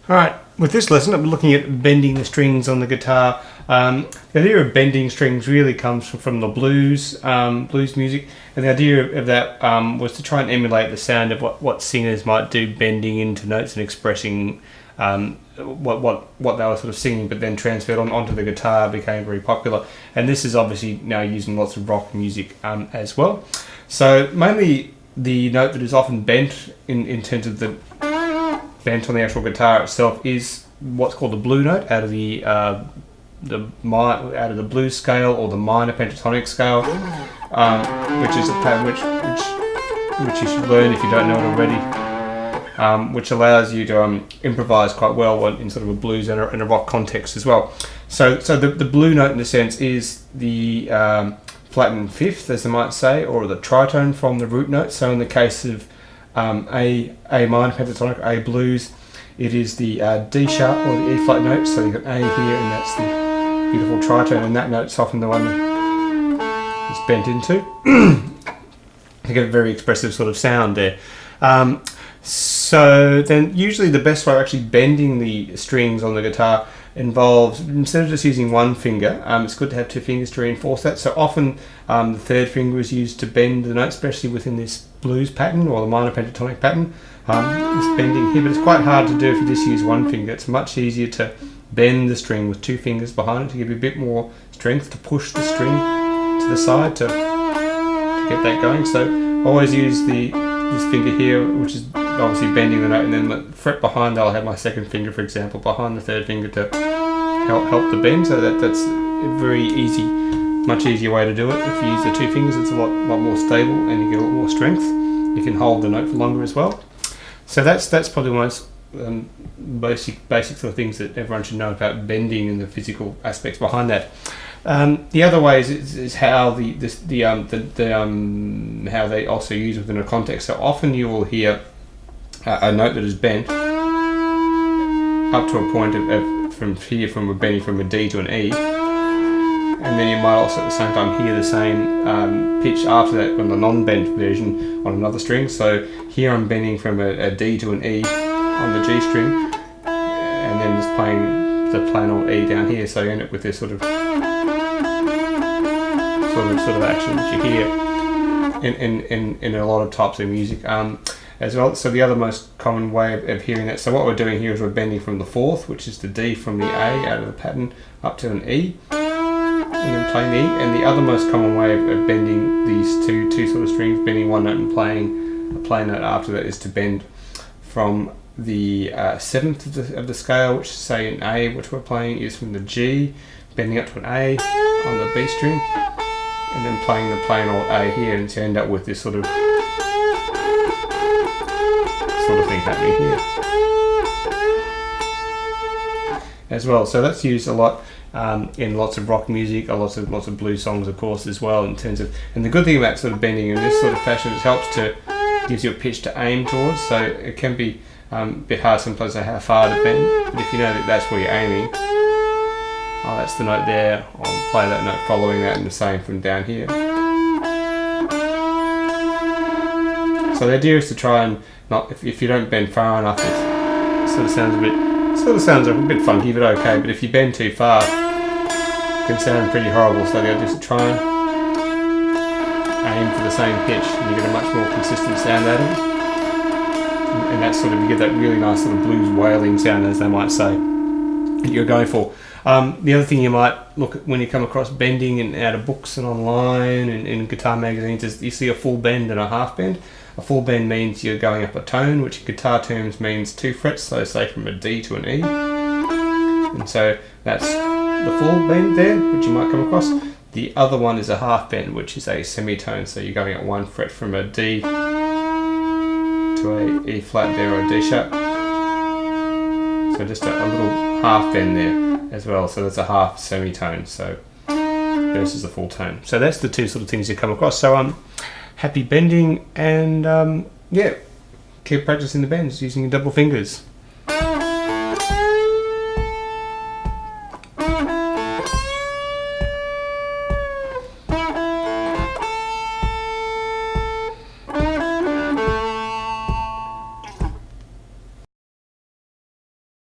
Alright, with this lesson I'm looking at bending the strings on the guitar. The idea of bending strings really comes from the blues music, and the idea of that was to try and emulate the sound of what singers might do, bending into notes and expressing what they were sort of singing, but then transferred onto the guitar, became very popular. And this is obviously now used in lots of rock music as well. So mainly the note that is often bent in terms of the bent on the actual guitar itself is what's called the blue note, out of the blues scale, or the minor pentatonic scale, which is a pattern which you should learn if you don't know it already, which allows you to improvise quite well in sort of a blues and a rock context as well. So the blue note, in a sense, is the flattened fifth, as they might say, or the tritone from the root note. So in the case of A minor pentatonic, A blues, it is the D sharp or the E flat note. So you've got A here, and that's the beautiful tritone, and that note's often the one it's bent into. You get a very expressive sort of sound there. So then usually the best way of actually bending the strings on the guitar involves, instead of just using one finger, it's good to have two fingers to reinforce that. So often the third finger is used to bend the note, especially within this blues pattern or the minor pentatonic pattern. It's bending here, but it's quite hard to do if you just use one finger. It's much easier to bend the string with two fingers behind it to give you a bit more strength to push the string to the side to get that going. So always use this finger here, which is obviously bending the note, and then the fret behind, I'll have my second finger, for example, behind the third finger to help the bend. So that's a very easy, much easier way to do it. If you use the two fingers, it's a lot more stable, and you get a lot more strength. You can hold the note for longer as well. So that's probably one of the basic sort of things that everyone should know about bending and the physical aspects behind that. The other way is how how they also use within a context. So often you will hear a note that is bent up to a point of from a bending from a D to an E, and then you might also at the same time hear the same pitch after that on the non-bent version on another string. So here I'm bending from a D to an E on the G string, and then just playing the plain old E down here. So you end up with this sort of action that you hear in a lot of types of music as well. So the other most common way of hearing that, so what we're doing here is we're bending from the fourth, which is the D, from the A out of the pattern up to an E, and then playing the E. And the other most common way of bending these two sort of strings, bending one note and playing a plain note after that, is to bend from the seventh of the scale, which say an A, which we're playing, is from the G, bending up to an A on the B string, and then playing the plain old A here, and to end up with this sort of thing happening here as well. So that's used a lot in lots of rock music, lots of blues songs, of course, as well. In terms of, and the good thing about sort of bending in this sort of fashion, it helps to gives you a pitch to aim towards. So it can be a bit hard sometimes to how far to bend, but if you know that that's where you're aiming, oh, that's the note there, I'll play that note following that, and the same from down here. So the idea is to try and not, if you don't bend far enough, it sort of sounds a bit funky, but okay. But if you bend too far, it can sound pretty horrible. So the idea is to try and aim for the same pitch, and you get a much more consistent sound out of it. And that's sort of, you get that really nice sort of blues wailing sound, as they might say, that you're going for. The other thing you might look at when you come across bending and out of books and online and in guitar magazines is you see a full bend and a half bend. A full bend means you're going up a tone, which in guitar terms means 2 frets, so say from a D to an E. And so that's the full bend there, which you might come across. The other one is a half bend, which is a semitone, so you're going up 1 fret from a D to a E flat there, or a D sharp. So just a little half bend there as well, so that's a half semitone, so versus a full tone. So that's the two sort of things you come across. So happy bending, and yeah, keep practicing the bends using your double fingers.